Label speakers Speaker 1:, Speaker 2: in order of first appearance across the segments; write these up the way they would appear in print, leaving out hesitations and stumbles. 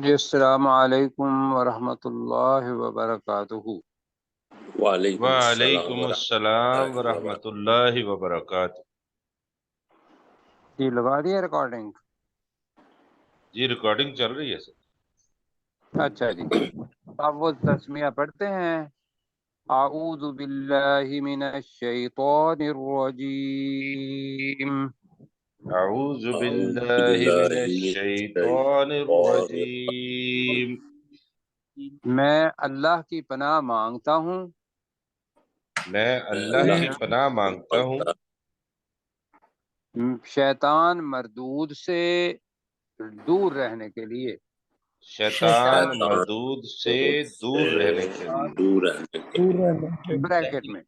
Speaker 1: جی السلام علیکم ورحمۃ اللہ وبرکاتہ۔
Speaker 2: وعلیکم السلام
Speaker 3: وعلیکم السلام
Speaker 2: ورحمۃ اللہ
Speaker 3: ورحمۃ اللہ وبرکاتہ۔
Speaker 1: جی لگا دیا ریکارڈنگ؟
Speaker 3: جی ریکارڈنگ چل رہی ہے سر۔
Speaker 1: اچھا جی، اب وہ تسمیہ پڑھتے ہیں۔ اعوذ باللہ من الشیطان الرجیم،
Speaker 3: اعوذ
Speaker 2: اعوذ
Speaker 3: باللہ من
Speaker 2: باللہ من
Speaker 3: الشیطان
Speaker 2: الشیطان
Speaker 3: الرجیم۔
Speaker 1: میں اللہ کی پناہ مانگتا ہوں
Speaker 3: میں اللہ کی پناہ مانگتا ہوں
Speaker 1: شیطان مردود سے دور رہنے کے لیے۔
Speaker 3: شیطان مردود سے دور رہنے کے لیے۔
Speaker 2: دور رہنے کے لیے۔
Speaker 1: بریکٹ میں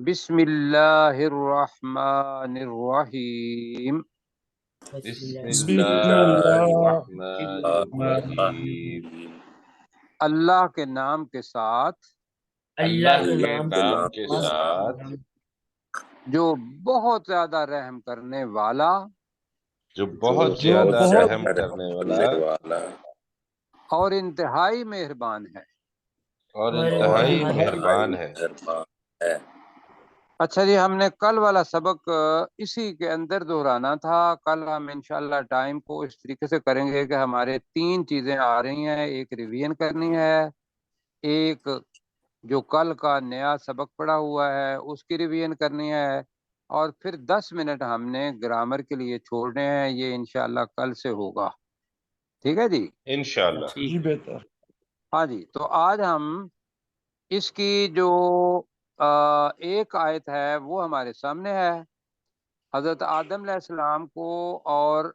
Speaker 1: بسم اللہ الرحمن الرحیم،
Speaker 3: بسم اللہ الرحمن الرحیم۔
Speaker 1: اللہ کے نام کے ساتھ
Speaker 3: اللہ کے نام کے ساتھ
Speaker 1: جو بہت زیادہ رحم کرنے والا
Speaker 3: جو بہت زیادہ رحم کرنے والا
Speaker 1: اور انتہائی مہربان ہے۔
Speaker 3: اور انتہائی مہربان ہے۔
Speaker 1: اچھا جی، ہم نے کل والا سبق اسی کے اندر دہرانا تھا۔ کل ہم انشاءاللہ ٹائم کو اس طریقے سے کریں گے کہ ہمارے 3 چیزیں آ رہی ہیں، ایک ریویژن کرنی ہے، ایک جو کل کا نیا سبق پڑا ہوا ہے اس کی ریویژن کرنی ہے، اور پھر 10 منٹ ہم نے گرامر کے لیے چھوڑنے ہیں۔ یہ انشاءاللہ کل سے ہوگا، ٹھیک ہے جی؟
Speaker 3: انشاءاللہ۔
Speaker 4: جی بہتر۔
Speaker 1: ہاں جی، تو آج ہم اس کی جو ایک آیت ہے وہ ہمارے سامنے ہے۔ حضرت آدم علیہ السلام کو اور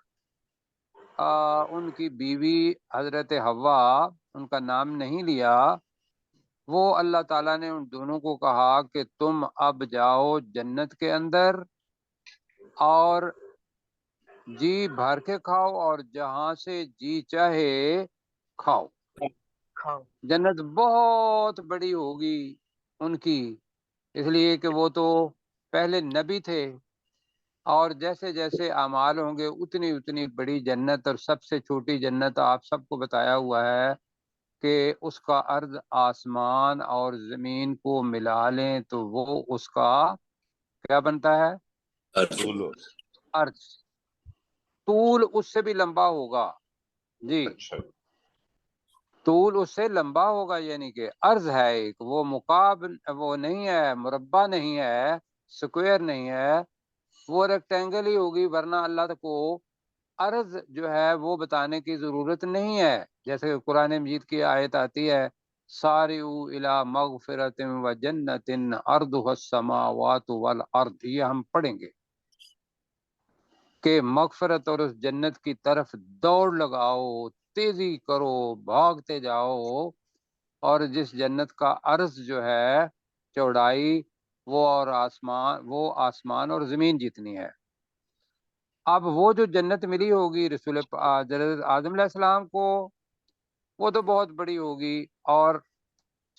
Speaker 1: ان کی بیوی حضرت حوا، ان کا نام نہیں لیا، وہ اللہ تعالیٰ نے ان دونوں کو کہا کہ تم اب جاؤ جنت کے اندر اور جی بھر کے کھاؤ اور جہاں سے جی چاہے کھاؤ۔ جنت بہت بڑی ہوگی ان کی، اس لیے کہ وہ تو پہلے نبی تھے، اور جیسے جیسے اعمال ہوں گے اتنی اتنی بڑی جنت، اور سب سے چھوٹی جنت آپ سب کو بتایا ہوا ہے کہ اس کا عرض آسمان اور زمین کو ملا لیں تو وہ اس کا کیا بنتا ہے؟ عرض۔ طول اس سے بھی لمبا ہوگا جی،
Speaker 3: اچھا
Speaker 1: طول اس سے لمبا ہوگا، یعنی کہ عرض ہے ایک، وہ مقابل وہ نہیں ہے، مربع نہیں ہے، سکوئر نہیں ہے، وہ ریکٹینگل ہی ہوگی، ورنہ اللہ کو عرض جو ہے وہ بتانے کی ضرورت نہیں ہے۔ جیسے کہ قرآن مجید کی آیت آتی ہے سارعوا الی مغفرۃ وجنۃ عرضها السماوات والارض، یہ ہم پڑھیں گے کہ مغفرت اور اس جنت کی طرف دوڑ لگاؤ، تیزی کرو، بھاگتے جاؤ، اور جس جنت کا عرض جو ہے چوڑائی وہ آسمان اور زمین جتنی ہے۔ اب وہ جو جنت ملی ہوگی رسول آدم علیہ السلام کو، وہ تو بہت بڑی ہوگی، اور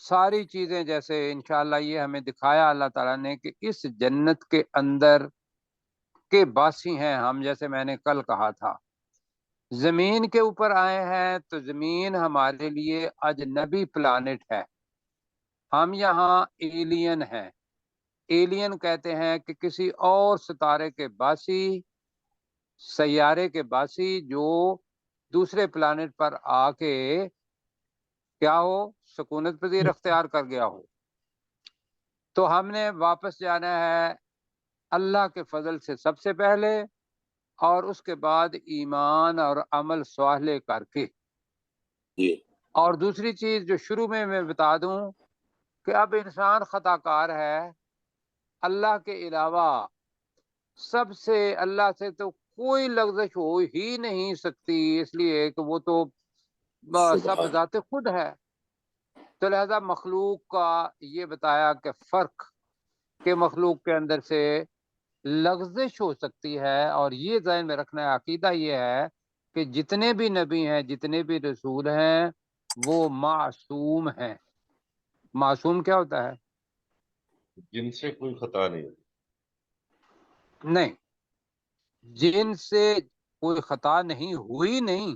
Speaker 1: ساری چیزیں جیسے انشاءاللہ یہ ہمیں دکھایا اللہ تعالیٰ نے کہ اس جنت کے اندر کے باسی ہیں ہم، جیسے میں نے کل کہا تھا۔ زمین کے اوپر آئے ہیں تو زمین ہمارے لیے اجنبی پلانٹ ہے، ہم یہاں ایلین ہیں۔ ایلین کہتے ہیں کہ کسی اور ستارے کے باسی، سیارے کے باسی جو دوسرے پلانٹ پر آ کے کیا ہو، سکونت پذیر اختیار کر گیا ہو۔ تو ہم نے واپس جانا ہے اللہ کے فضل سے سب سے پہلے، اور اس کے بعد ایمان اور عمل صالح کر کے۔ اور دوسری چیز جو شروع میں بتا دوں کہ اب انسان خطا کار ہے، اللہ کے علاوہ سب سے اللہ سے تو کوئی لغزش ہو ہی نہیں سکتی، اس لیے کہ وہ تو سب ذات خود ہے۔ تو لہذا مخلوق کا یہ بتایا کہ فرق کہ مخلوق کے اندر سے لغزش ہو سکتی ہے، اور یہ ذہن میں رکھنا ہے، عقیدہ یہ ہے کہ جتنے بھی نبی ہیں، جتنے بھی رسول ہیں، وہ معصوم ہیں۔ معصوم کیا ہوتا ہے؟
Speaker 3: جن سے کوئی خطا نہیں ہوتی۔
Speaker 1: نہیں، جن سے کوئی خطا نہیں ہوئی نہیں،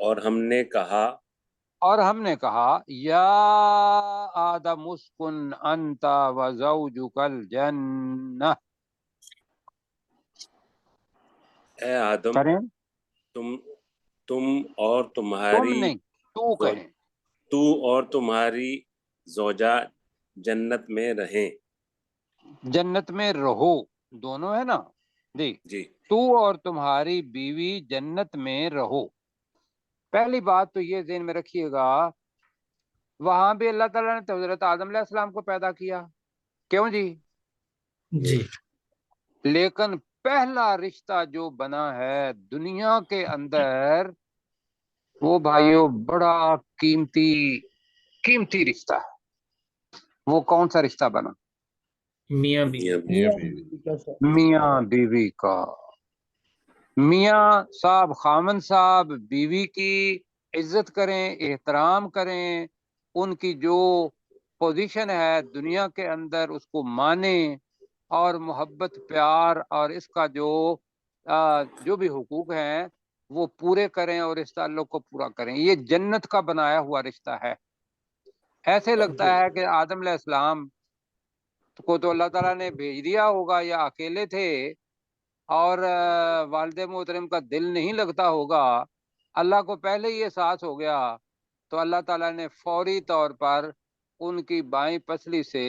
Speaker 2: اور ہم نے کہا
Speaker 1: یا آدم اسکن انت و زوجک الجنہ.
Speaker 2: اے آدم
Speaker 1: کریں
Speaker 2: تم اور
Speaker 1: تم
Speaker 2: تمہاری
Speaker 1: نہیں تو کہیں
Speaker 2: تو اور تمہاری زوجہ جنت میں رہیں.
Speaker 1: جنت میں رہو، دونوں ہے نا جی.
Speaker 2: جی
Speaker 1: تو اور تمہاری بیوی جنت میں رہو. پہلی بات تو یہ ذہن میں رکھیے گا، وہاں بھی اللہ تعالیٰ نے تو حضرت آدم علیہ السلام کو پیدا کیا، کیوں جی؟
Speaker 4: جی
Speaker 1: لیکن پہلا رشتہ جو بنا ہے دنیا کے اندر، وہ بھائیوں بڑا قیمتی رشتہ ہے. وہ کون سا رشتہ بنا؟
Speaker 4: میاں بیوی.
Speaker 3: میاں بیوی.
Speaker 1: میاں بیوی کا. میاں صاحب خامن صاحب بیوی کی عزت کریں، احترام کریں، ان کی جو پوزیشن ہے دنیا کے اندر اس کو مانیں، اور محبت پیار اور اس کا جو بھی حقوق ہیں وہ پورے کریں اور اس تعلق کو پورا کریں. یہ جنت کا بنایا ہوا رشتہ ہے. ایسے لگتا ہے کہ آدم علیہ السلام کو تو اللہ تعالیٰ نے بھیج دیا ہوگا یا اکیلے تھے اور والد محترم کا دل نہیں لگتا ہوگا. اللہ کو پہلے ہی احساس ہو گیا تو اللہ تعالیٰ نے فوری طور پر ان کی بائیں پسلی سے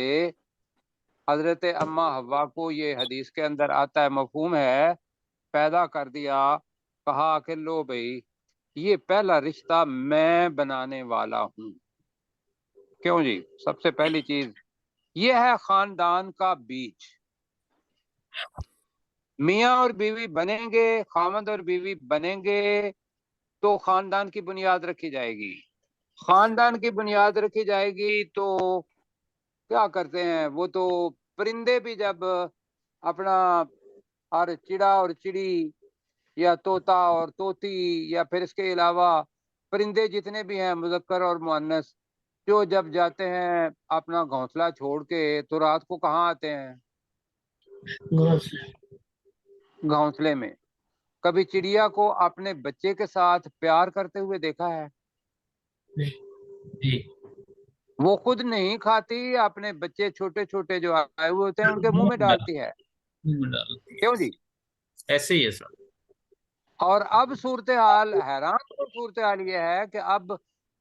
Speaker 1: حضرت اما حوا کو، یہ حدیث کے اندر آتا ہے، مفہوم ہے، پیدا کر دیا. کہا کہ لو بھائی یہ پہلا رشتہ میں بنانے والا ہوں. کیوں جی؟ سب سے پہلی چیز یہ ہے خاندان کا بیج. میاں اور بیوی بنیں گے، خامد اور بیوی بنیں گے تو خاندان کی بنیاد رکھی جائے گی. خاندان کی بنیاد رکھی جائے گی تو کیا کرتے ہیں وہ تو پرندے بھی جب اپنا اور چڑا اور چڑی یا طوطا اور طوطی یا پھر اس کے علاوہ پرندے جتنے بھی ہیں مذکر اور مؤنث، جو جب جاتے ہیں اپنا گھونسلہ چھوڑ کے تو رات کو کہاں آتے ہیں؟ گھونسلے میں. کبھی چڑیا کو اپنے بچے کے ساتھ پیار کرتے ہوئے دیکھا ہے؟
Speaker 4: جی
Speaker 1: وہ خود نہیں کھاتی، اپنے بچے چھوٹے چھوٹے جو آئے ہوئے ہوتے ہیں ان کے منہ میں ڈالتی ہے. کیوں جی؟
Speaker 4: ایسے ہی ہے سر.
Speaker 1: اور اب صورتحال حیران کن صورتحال یہ ہے کہ اب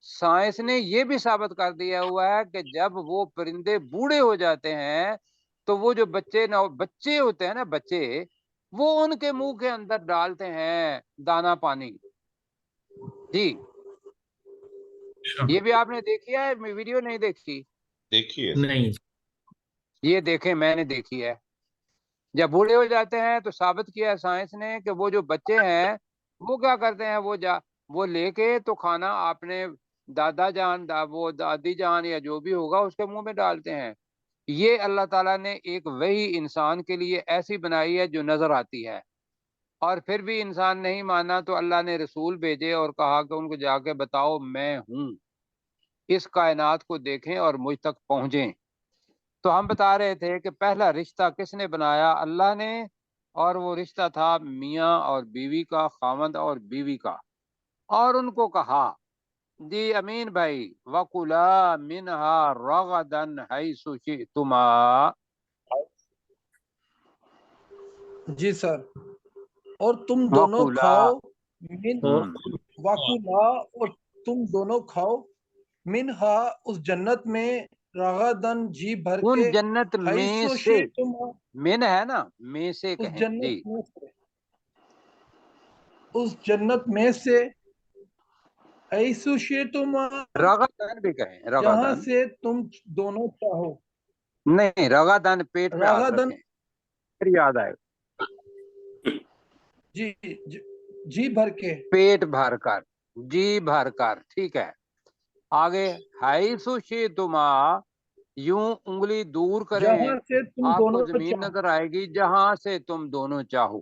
Speaker 1: سائنس نے یہ بھی ثابت کر دیا ہوا ہے کہ جب وہ پرندے بوڑھے ہو جاتے ہیں تو وہ جو بچے ہوتے ہیں نا، بچے، وہ ان کے منہ کے اندر ڈالتے ہیں دانا پانی. جی یہ بھی آپ نے دیکھی ہے، ویڈیو نہیں دیکھی؟
Speaker 3: دیکھیے
Speaker 4: نہیں.
Speaker 1: یہ دیکھیں، میں نے دیکھی ہے. جب بوڑھے ہو جاتے ہیں تو ثابت کیا ہے سائنس نے کہ وہ جو بچے ہیں وہ کیا کرتے ہیں، وہ لے کے تو کھانا اپنے دادا جان وہ دادی جان یا جو بھی ہوگا اس کے منہ میں ڈالتے ہیں. یہ اللہ تعالیٰ نے ایک وہی انسان کے لیے ایسی بنائی ہے جو نظر آتی ہے. اور پھر بھی انسان نہیں مانا تو اللہ نے رسول بھیجے اور کہا کہ ان کو جا کے بتاؤ میں ہوں، اس کائنات کو دیکھیں اور مجھ تک پہنچیں. تو ہم بتا رہے تھے کہ پہلا رشتہ کس نے بنایا؟ اللہ نے. اور وہ رشتہ تھا میاں اور بیوی کا، خاوند اور بیوی کا. اور ان کو کہا جی امین بھائی، وَكُلَا مِنْهَا رَغَدًا حَيْثُ شِئْتُمَا.
Speaker 5: جی سر. اور تم دونوں
Speaker 1: وَكُلَا
Speaker 5: کھاؤ من
Speaker 4: اور
Speaker 5: واکلا، اور تم دونوں کھاؤ منہا اس جنت میں، رغدن جی بھر
Speaker 1: ان
Speaker 5: کے،
Speaker 1: جنت میں
Speaker 5: حیث
Speaker 1: سے،
Speaker 5: شئتما
Speaker 1: من ہے نا، میں سے
Speaker 5: اس
Speaker 1: کہیں جی،
Speaker 5: جنت میں سے، اس جنت میں سے، حیث شئتما
Speaker 1: رغدن بھی کہیں،
Speaker 5: جہاں
Speaker 1: رغدن
Speaker 5: سے تم دونوں چاہو.
Speaker 1: نہیں، رغدن پیٹ پہ ہاتھ
Speaker 5: رغدن
Speaker 1: رکھیں پھر یاد آئے.
Speaker 5: جی جی بھر کے،
Speaker 1: پیٹ بھر کر، جی بھر کر، ٹھیک ہے. آگے حیث شئتما، یوں انگلی دور کریں
Speaker 5: جہاں سے تم
Speaker 1: آپ کو
Speaker 5: دونوں
Speaker 1: زمین
Speaker 5: چاہو.
Speaker 1: نظر آئے گی جہاں سے تم دونوں چاہو.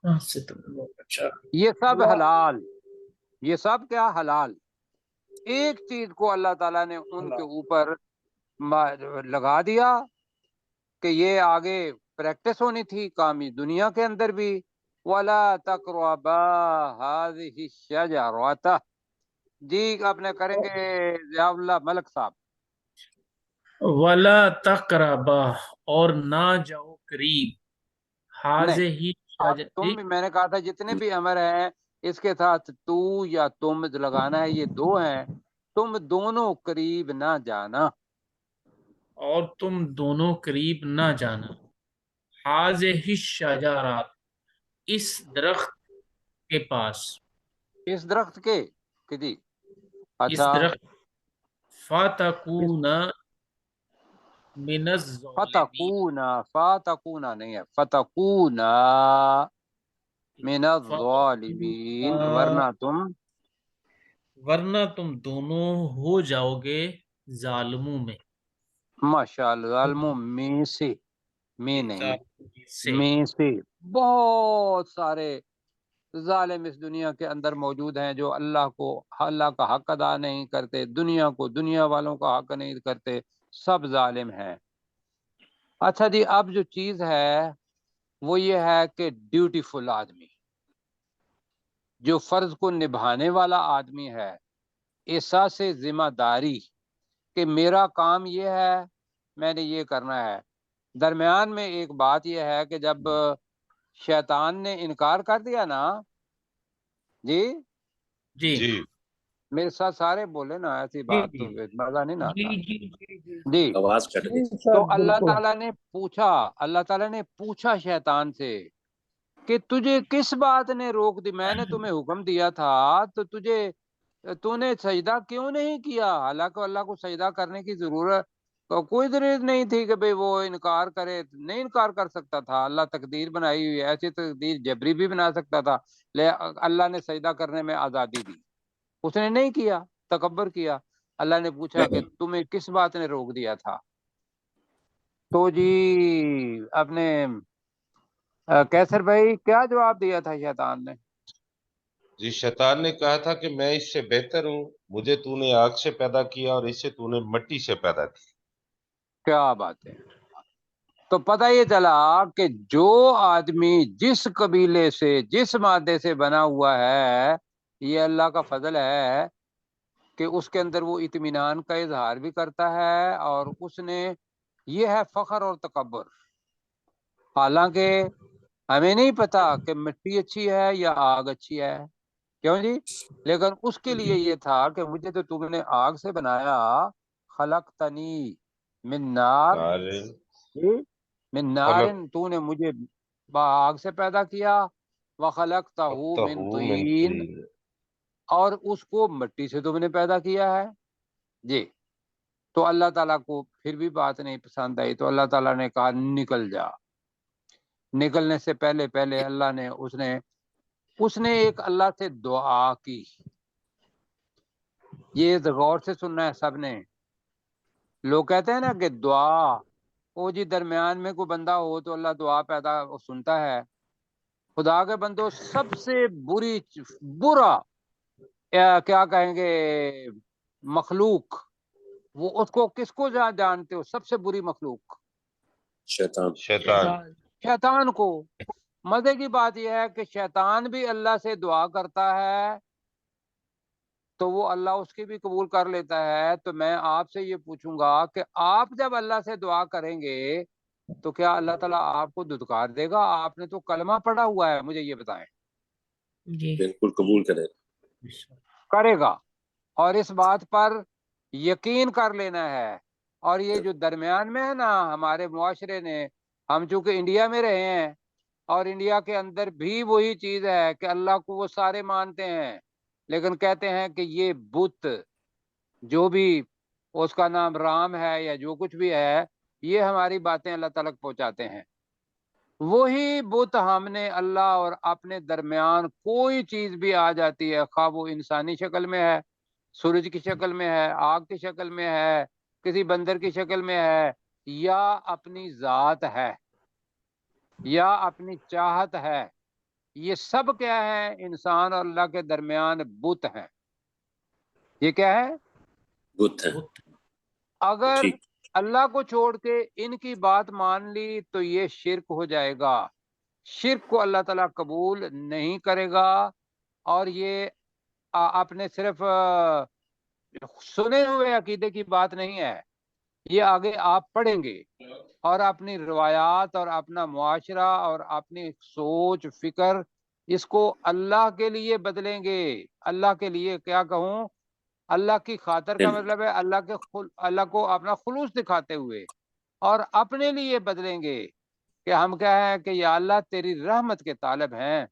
Speaker 4: اچھا.
Speaker 1: یہ سب
Speaker 5: وا-
Speaker 1: حلال، یہ سب کیا حلال. ایک چیز کو اللہ تعالیٰ نے ان کے اوپر لگا دیا کہ یہ آگے پریکٹس ہونی تھی کامی دنیا کے اندر بھی ولا تقربا هذه الشجرة. جی اپنے کریں گے ضیاء اللہ ملک صاحب.
Speaker 4: ولا تقربا، اور نہ جاؤ قریب،
Speaker 1: نہیں،
Speaker 4: حاضر ہی
Speaker 1: اب
Speaker 4: جی
Speaker 1: تم بھی، میں نے کہا تھا جتنے بھی امر ہیں اس کے ساتھ تو یا تم لگانا ہے، یہ دو ہیں. تم دونوں قریب نہ جانا.
Speaker 4: اور تم دونوں قریب نہ جانا، حاضر ہی شجرات، اس درخت کے پاس،
Speaker 1: اس درخت کے کہ جی
Speaker 4: اس
Speaker 1: اچھا.
Speaker 4: درخت،
Speaker 1: اس
Speaker 4: فتکون من الظالمین،
Speaker 1: فتکونا نہیں ہے، فتکونا من الظالمین،
Speaker 4: ورنہ تم دونوں ہو جاؤ گے ظالموں میں،
Speaker 1: ماشاء اللہ، ظالموں میں سے، میں نہیں،
Speaker 4: ظالموں سے۔
Speaker 1: میں سے. بہت سارے ظالم اس دنیا کے اندر موجود ہیں جو اللہ کا حق ادا نہیں کرتے، دنیا کو، دنیا والوں کا حق نہیں کرتے، سب ظالم ہیں. اچھا جی، اب جو چیز ہے وہ یہ ہے کہ ڈیوٹیفل آدمی، جو فرض کو نبھانے والا آدمی ہے، احساس ذمہ داری کہ میرا کام یہ ہے، میں نے یہ کرنا ہے. درمیان میں ایک بات یہ ہے کہ جب شیطان نے انکار کر دیا نا، جی
Speaker 4: جی
Speaker 3: جی
Speaker 1: میرے ساتھ سارے بولے نا، ایسی
Speaker 4: جی
Speaker 1: بات تو
Speaker 4: جی
Speaker 1: مزہ نہیں نا
Speaker 4: جی
Speaker 1: آتا.
Speaker 4: جی جی جی
Speaker 1: جی
Speaker 2: آواز کٹ گئی.
Speaker 5: جی سر
Speaker 1: تو اللہ
Speaker 5: بالکل.
Speaker 1: تعالیٰ نے پوچھا شیطان سے کہ تجھے کس بات نے روک دی؟ میں نے تمہیں حکم دیا تھا تو نے سجدہ کیوں نہیں کیا؟ حالانکہ اللہ کو سجدہ کرنے کی کوئی ضرورت نہیں تھی کہ بھئی وہ انکار کرے. نہیں انکار کر سکتا تھا، اللہ تقدیر بنائی ہوئی ہے، ایسی تقدیر جبری بھی بنا سکتا تھا. اللہ نے سجدہ کرنے میں آزادی دی، اس نے نہیں کیا، تکبر کیا. اللہ نے پوچھا کہ تمہیں کس بات نے روک دیا تھا؟ تو جی اپنے کیسر بھائی کیا جواب دیا تھا شیطان نے؟
Speaker 3: جی، شیطان نے کہا تھا کہ میں اس سے بہتر ہوں، مجھے تو نے آگ سے پیدا کیا اور اسے تو نے مٹی سے پیدا کیا.
Speaker 1: کیا بات ہے. تو پتہ یہ چلا کہ جو آدمی جس قبیلے سے، جس مادے سے بنا ہوا ہے، یہ اللہ کا فضل ہے کہ اس کے اندر وہ اطمینان کا اظہار بھی کرتا ہے، اور اس نے یہ ہے فخر اور تکبر. حالانکہ ہمیں نہیں پتا کہ مٹی اچھی ہے یا آگ اچھی ہے، کیوں جی؟ لیکن اس کے لیے یہ تھا کہ مجھے تو تم نے آگ سے بنایا، خلقتنی من نار، من نارن، تو نے مجھے آگ سے پیدا کیا، وخلقتہ من طین، اور اس کو مٹی سے تم نے پیدا کیا ہے. جی تو اللہ تعالیٰ کو پھر بھی بات نہیں پسند آئی، تو اللہ تعالیٰ نے کہا نکل جا. نکلنے سے پہلے اللہ نے اس نے ایک اللہ سے دعا کی. یہ غور سے سننا ہے سب نے. لوگ کہتے ہیں نا کہ دعا، وہ جی درمیان میں کوئی بندہ ہو تو اللہ دعا سنتا ہے. خدا کے بندو، سب سے برا کیا کہیں گے مخلوق، وہ اس کو کس کو جانتے ہو؟ سب سے بری مخلوق
Speaker 2: شیطان.
Speaker 1: شیطان کو. مزے کی بات یہ ہے کہ شیطان بھی اللہ سے دعا کرتا ہے تو وہ اللہ اس کی بھی قبول کر لیتا ہے. تو میں آپ سے یہ پوچھوں گا کہ آپ جب اللہ سے دعا کریں گے تو کیا اللہ تعالیٰ آپ کو دھتکار دے گا؟ آپ نے تو کلمہ پڑھا ہوا ہے، مجھے یہ بتائیں.
Speaker 4: جی
Speaker 2: بالکل قبول کرے.
Speaker 1: کرے گا، اور اس بات پر یقین کر لینا ہے. اور یہ جو درمیان میں ہے نا، ہمارے معاشرے نے، ہم چونکہ انڈیا میں رہے ہیں اور انڈیا کے اندر بھی وہی چیز ہے کہ اللہ کو وہ سارے مانتے ہیں، لیکن کہتے ہیں کہ یہ بت، جو بھی اس کا نام رام ہے یا جو کچھ بھی ہے، یہ ہماری باتیں اللہ تعالیٰ کو پہنچاتے ہیں. وہی بت ہم نے اللہ اور اپنے درمیان کوئی چیز بھی آ جاتی ہے، خواہ وہ انسانی شکل میں ہے، سورج کی شکل میں ہے، آگ کی شکل میں ہے، کسی بندر کی شکل میں ہے، یا اپنی ذات ہے، یا اپنی چاہت ہے، یہ سب کیا ہے؟ انسان اور اللہ کے درمیان بت ہیں. یہ کیا ہے؟
Speaker 2: بت ہے.
Speaker 1: اگر
Speaker 2: ٹھیک.
Speaker 1: اللہ کو چھوڑ کے ان کی بات مان لی تو یہ شرک ہو جائے گا. شرک کو اللہ تعالیٰ قبول نہیں کرے گا. اور یہ آپ نے صرف سنے ہوئے عقیدے کی بات نہیں ہے، یہ آگے آپ پڑھیں گے اور اپنی روایات اور اپنا معاشرہ اور اپنی سوچ فکر اس کو اللہ کے لیے بدلیں گے. اللہ کے لیے کیا کہوں، اللہ کی خاطر کا مطلب ہے اللہ کو اپنا خلوص دکھاتے ہوئے، اور اپنے لیے بدلیں گے کہ ہم کیا ہے کہ یا اللہ تیری رحمت کے طالب ہیں.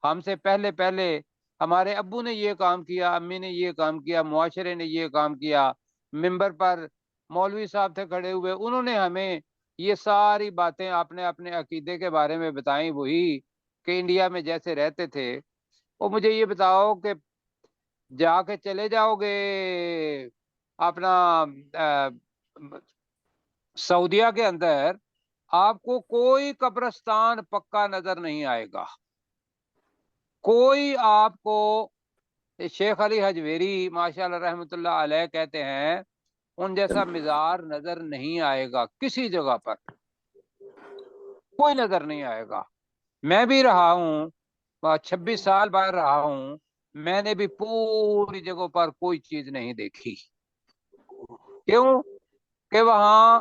Speaker 1: ہم سے پہلے ہمارے ابو نے یہ کام کیا، امی نے یہ کام کیا، معاشرے نے یہ کام کیا، ممبر پر مولوی صاحب تھے کھڑے ہوئے، انہوں نے ہمیں یہ ساری باتیں اپنے اپنے عقیدے کے بارے میں بتائیں، وہی کہ انڈیا میں جیسے رہتے تھے. وہ مجھے یہ بتاؤ کہ جا کے چلے جاؤ گے اپنا سعودیہ کے اندر، آپ کو کوئی قبرستان پکا نظر نہیں آئے گا، کوئی آپ کو. شیخ علی حجویری ماشاء اللہ رحمۃ اللہ علیہ کہتے ہیں ان جیسا مزار نظر نہیں آئے گا، کسی جگہ پر کوئی نظر نہیں آئے گا. میں بھی رہا ہوں 26 سال باہر رہا ہوں، میں نے بھی پوری جگہوں پر کوئی چیز نہیں دیکھی. کیوں کہ وہاں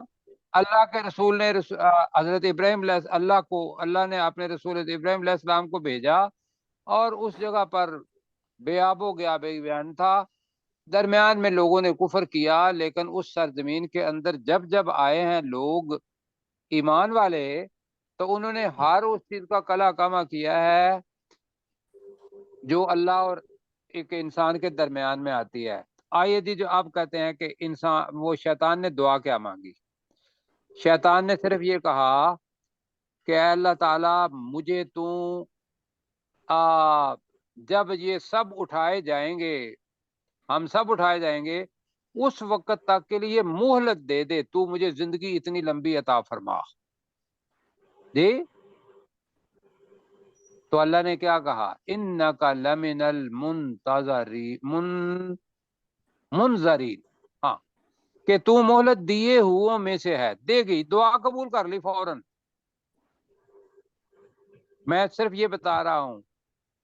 Speaker 1: اللہ کے رسول نے حضرت ابراہیم اللہ نے اپنے رسول ابراہیم علیہ السلام کو بھیجا، اور اس جگہ پر بے آب و گیا بے بیان تھا. درمیان میں لوگوں نے کفر کیا، لیکن اس سرزمین کے اندر جب آئے ہیں لوگ ایمان والے، تو انہوں نے ہر اس چیز کا کلا کما کیا ہے جو اللہ اور ایک انسان کے درمیان میں آتی ہے. آئیے جی، جو آپ کہتے ہیں کہ انسان وہ شیطان نے دعا کیا مانگی، شیطان نے صرف یہ کہا کہ اے اللہ تعالیٰ مجھے تو جب یہ سب اٹھائے جائیں گے، ہم سب اٹھائے جائیں گے، اس وقت تک کے لیے مہلت دے دے، تو مجھے زندگی اتنی لمبی عطا فرما. جی تو اللہ نے کیا کہا، انک لمن منذرین، ہاں کہ تو مہلت دیے ہو میں سے ہے. دے گئی، دعا قبول کر لی فوراً. میں صرف یہ بتا رہا ہوں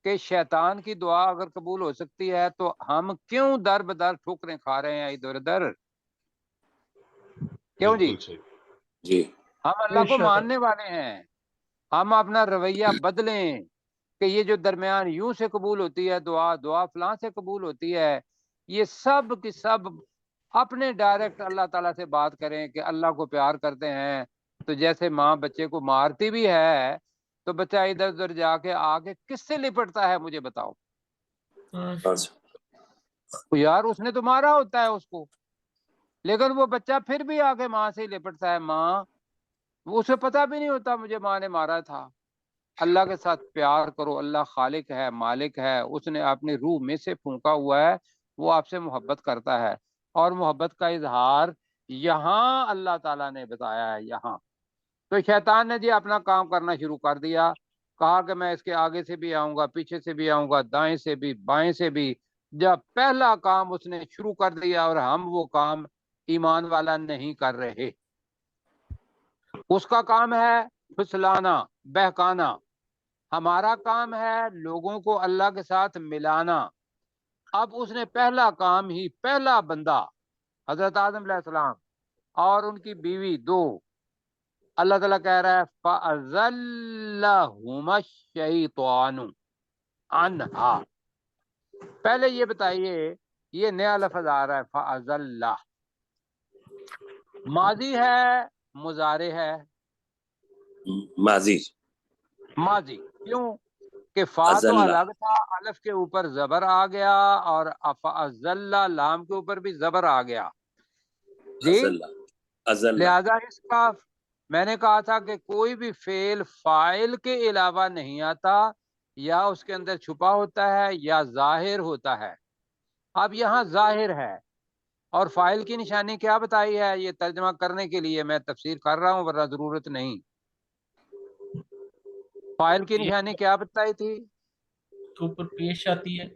Speaker 1: کہ شیطان کی دعا اگر قبول ہو سکتی ہے تو ہم کیوں در بدر ٹھوکریں کھا رہے ہیں ادھر ادھر؟ کیوں جی؟
Speaker 3: بالکل صحیح.
Speaker 2: جی
Speaker 1: ہم اللہ کو ماننے والے ہیں، ہم اپنا رویہ بدلیں کہ یہ جو درمیان یوں سے قبول ہوتی ہے دعا فلاں سے قبول ہوتی ہے، یہ سب کی سب اپنے ڈائریکٹ اللہ تعالیٰ سے بات کریں کہ اللہ کو پیار کرتے ہیں. تو جیسے ماں بچے کو مارتی بھی ہے تو بچہ ادھر ادھر جا کے آگے کس سے لپٹتا ہے، مجھے بتاؤ یار. اس نے تو مارا ہوتا ہے اس کو، لیکن وہ بچہ پھر بھی آگے ماں سے ہی لپٹتا ہے. ماں اسے پتہ بھی نہیں ہوتا مجھے ماں نے مارا تھا. اللہ کے ساتھ پیار کرو، اللہ خالق ہے، مالک ہے، اس نے اپنی روح میں سے پھونکا ہوا ہے، وہ آپ سے محبت کرتا ہے. اور محبت کا اظہار یہاں اللہ تعالیٰ نے بتایا ہے یہاں. تو شیطان نے جی اپنا کام کرنا شروع کر دیا، کہا کہ میں اس کے آگے سے بھی آؤں گا، پیچھے سے بھی آؤں گا، دائیں سے بھی بائیں سے بھی. جب پہلا کام اس نے شروع کر دیا، اور ہم وہ کام ایمان والا نہیں کر رہے. اس کا کام ہے پھسلانا، بہکانا. ہمارا کام ہے لوگوں کو اللہ کے ساتھ ملانا. اب اس نے پہلا کام ہی، پہلا بندہ حضرت آدم علیہ السلام اور ان کی بیوی دو، اللہ تعالیٰ کہہ رہا ہے فَأَزَلَّهُمَا الشَّيْطَانُ عَنْهَا. پہلے یہ بتائیے، یہ نیا لفظ آ رہا ہے فَأَزَلَّ، ماضی ہے مضارع ہے؟
Speaker 2: ماضی.
Speaker 1: ماضی. کیوں کہ فا تو
Speaker 2: ازل
Speaker 1: الگ تھا، الف کے اوپر زبر آ گیا، اور فَأَزَلَّ لام کے اوپر بھی زبر آ گیا جی.
Speaker 2: ازل
Speaker 1: لہذا اس کا میں نے کہا تھا کہ کوئی بھی فعل فاعل کے علاوہ نہیں آتا، یا اس کے اندر چھپا ہوتا ہے یا ظاہر ہوتا ہے. اب یہاں ظاہر ہے، اور فاعل کی نشانی کیا بتائی ہے، یہ ترجمہ کرنے کے لیے میں تفسیر کر رہا ہوں ورنہ ضرورت نہیں. فاعل کی نشانی کیا بتائی تھی؟
Speaker 4: کے اوپر پیش آتی ہے،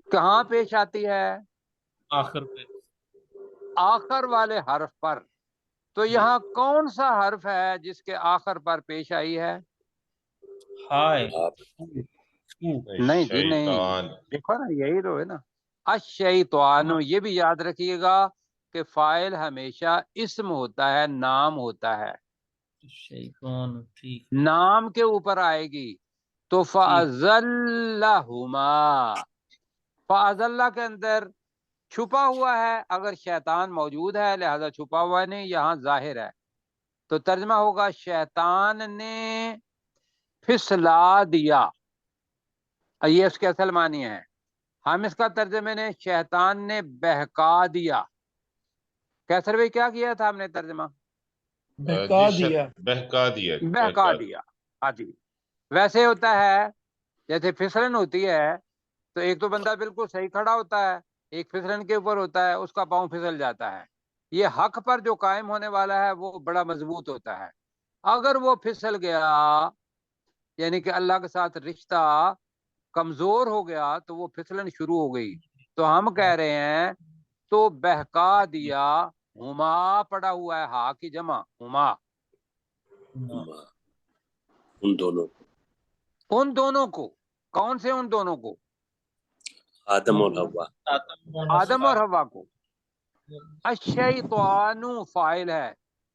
Speaker 1: کہاں پیش آتی ہے؟
Speaker 4: آخر پہ.
Speaker 1: آخر والے حرف پر. تو یہاں کون سا حرف ہے جس کے آخر پر پیش آئی ہے؟
Speaker 4: ہائے
Speaker 2: آپ
Speaker 1: نہیں جی نہیں،
Speaker 3: شیطان
Speaker 1: دیکھو نا یہی تو ہے نا، الشیطان، یہ بھی یاد رکھیے گا کہ فاعل ہمیشہ اسم ہوتا ہے، نام ہوتا ہے،
Speaker 4: شیطان، ٹھیک
Speaker 1: نام کے اوپر آئے گی تو فَأَزَلَّهُمَا، فَأَزَلَّ کے اندر چھپا ہوا ہے، اگر شیطان موجود ہے لہذا چھپا ہوا نہیں، یہاں ظاہر ہے، تو ترجمہ ہوگا شیطان نے پھسلا دیا، یہ اس کے اصل معنی ہے۔ ہم اس کا ترجمے نے شیطان نے بہکا دیا۔ کیسر بھائی کیا کیا تھا ہم نے ترجمہ؟
Speaker 5: بہکا دیا،
Speaker 3: بہکا دیا،
Speaker 1: بہکا دیا، ہاں جی۔ ویسے ہوتا ہے جیسے پھسلن ہوتی ہے تو ایک تو بندہ بالکل صحیح کھڑا ہوتا ہے، ایک پھسلن کے اوپر ہوتا ہے، اس کا پاؤں پھسل جاتا ہے۔ یہ حق پر جو قائم ہونے والا ہے وہ بڑا مضبوط ہوتا ہے، اگر وہ پھسل گیا یعنی کہ اللہ کے ساتھ رشتہ کمزور ہو گیا تو وہ پھسلن شروع ہو گئی، تو ہم کہہ رہے ہیں تو بہکا دیا، ہما پڑا ہوا ہے، ہا کی جمع ہما،
Speaker 2: ان دونوں کو،
Speaker 1: ان دونوں کو، کون سے ان دونوں کو؟
Speaker 2: آدم اور حوا،
Speaker 1: آدم اور حوا کو۔ الشیطان فاعل ہے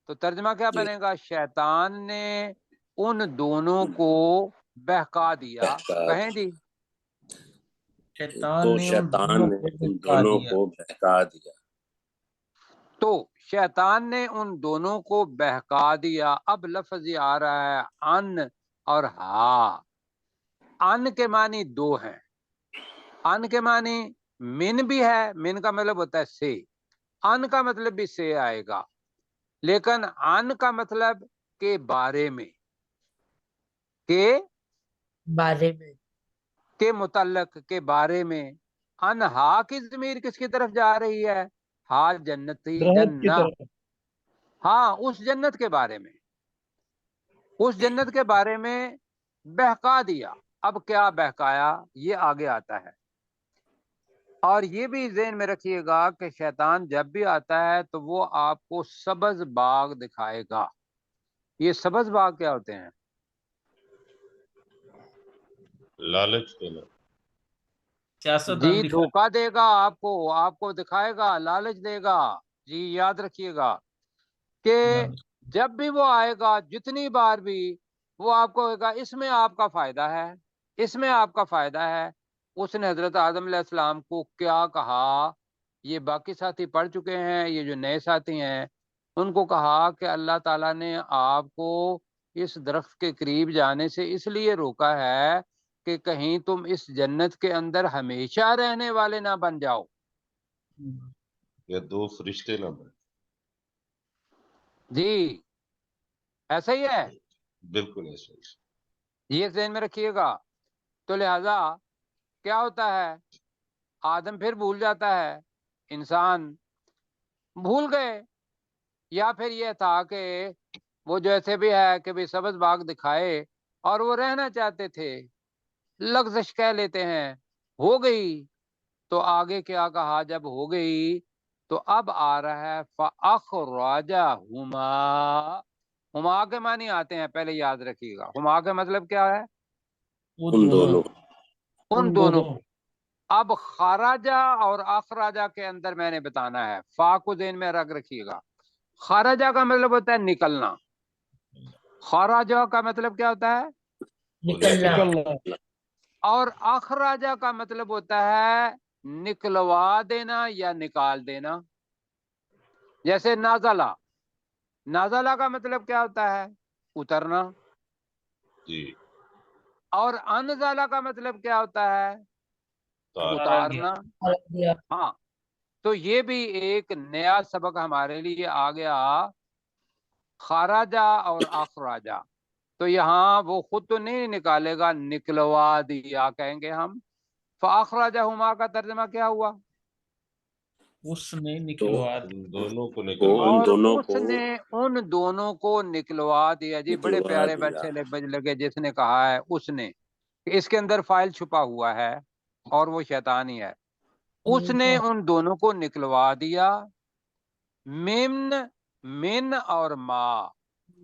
Speaker 1: تو ترجمہ کیا بنے گا؟ شیطان نے ان دونوں کو بہکا دیا، کہیں جی،
Speaker 4: شیطان
Speaker 2: تو
Speaker 4: نے ان
Speaker 2: شیطان
Speaker 4: دونوں
Speaker 2: نے
Speaker 4: کو
Speaker 2: ان
Speaker 4: بہکا
Speaker 2: دونوں
Speaker 4: دیا۔
Speaker 2: کو بہکا دیا۔
Speaker 1: تو شیطان نے ان دونوں کو بہکا دیا۔ اب لفظ یہ آ رہا ہے ان اور ہا۔ ان کے معنی دو ہیں، ان کے معنی من بھی ہے، من کا مطلب ہوتا ہے سے، ان کا مطلب بھی سے آئے گا، لیکن ان کا مطلب کے بارے میں، کے
Speaker 6: بارے میں،
Speaker 1: کے متعلق، کے بارے میں۔ ان ہا کی ضمیر کس کی طرف جا رہی ہے؟ ہا جنتی،
Speaker 5: درخت کی
Speaker 1: جنہ،
Speaker 5: طرف،
Speaker 1: ہاں اس جنت کے بارے میں، اس جنت کے بارے میں بہکا دیا۔ اب کیا بہکایا یہ آگے آتا ہے، اور یہ بھی ذہن میں رکھیے گا کہ شیطان جب بھی آتا ہے تو وہ آپ کو سبز باغ دکھائے گا۔ یہ سبز باغ کیا ہوتے ہیں؟
Speaker 3: لالچ دینا،
Speaker 4: سیاست
Speaker 1: جی دھوکہ دے گا آپ کو دکھائے گا، لالچ دے گا۔ جی یاد رکھیے گا کہ جب بھی وہ آئے گا، جتنی بار بھی وہ آپ کو کہے گا اس میں آپ کا فائدہ ہے، اس میں آپ کا فائدہ ہے۔ اس نے حضرت آدم علیہ السلام کو کیا کہا؟ یہ باقی ساتھی پڑھ چکے ہیں، یہ جو نئے ساتھی ہیں ان کو کہا کہ اللہ تعالیٰ نے آپ کو اس درخت کے قریب جانے سے اس لیے روکا ہے کہ کہیں تم اس جنت کے اندر ہمیشہ رہنے والے نہ بن جاؤ۔
Speaker 3: یا دو فرشتے نہ بنے۔
Speaker 1: جی ایسا ہی ہے،
Speaker 3: بالکل ایسا ہی۔
Speaker 1: یہ ذہن میں رکھیے گا۔ تو لہذا کیا ہوتا ہے؟ آدم پھر بھول جاتا ہے، انسان بھول گئے، یا پھر یہ تھا کہ وہ جیسے بھی ہے کہ بھی سبز باغ دکھائے اور وہ رہنا چاہتے تھے، لغزش کہہ لیتے ہیں، ہو گئی تو آگے کیا کہا جب ہو گئی تو اب آ رہا ہے فَأَخْرَجَهُمَا۔ ہما کے معنی آتے ہیں، پہلے یاد رکھیے گا ہما کا مطلب کیا ہے؟
Speaker 2: ان دونوں،
Speaker 1: ان دونوں کو۔ اب خارجہ اور اخراجہ کے اندر میں نے بتانا ہے، فا کو ذہن میں رکھ رکھیے گا۔ خارجہ کا مطلب ہوتا ہے نکلنا، خارجہ کا مطلب کیا ہوتا ہے؟
Speaker 6: نکلنا،
Speaker 5: نکلنا،
Speaker 1: اور اخراجہ کا مطلب ہوتا ہے نکلوا دینا یا نکال دینا۔ جیسے نازلہ، نازلہ کا مطلب کیا ہوتا ہے؟ اترنا۔
Speaker 3: جی،
Speaker 1: اور انزلہ کا مطلب کیا ہوتا ہے؟
Speaker 3: تار
Speaker 1: اتارنا۔
Speaker 6: دیا،
Speaker 1: ہاں، تو یہ بھی ایک نیا سبق ہمارے لیے آ گیا، خارجہ اور اخراجہ۔ تو یہاں وہ خود تو نہیں نکالے گا، نکلوا دیا کہیں گے ہم۔ فاخرجہما کا ترجمہ کیا ہوا؟
Speaker 4: اس نے نکلوا
Speaker 3: ان
Speaker 4: دیا۔
Speaker 3: دونوں کو
Speaker 2: تو
Speaker 3: نکلوا
Speaker 2: ان
Speaker 1: اور
Speaker 2: دونوں
Speaker 1: اس
Speaker 2: کو
Speaker 1: نے ان دونوں کو نکلوا دیا۔ جی بڑے
Speaker 2: نکلوا
Speaker 1: پیارے
Speaker 2: دیا۔
Speaker 1: بچے لگے جس نے کہا ہے اس نے، کہ اس کے اندر فائل چھپا ہوا ہے اور وہ شیطان ہی ہے۔ اس نے ان دونوں کو نکلوا دیا، من اور ما،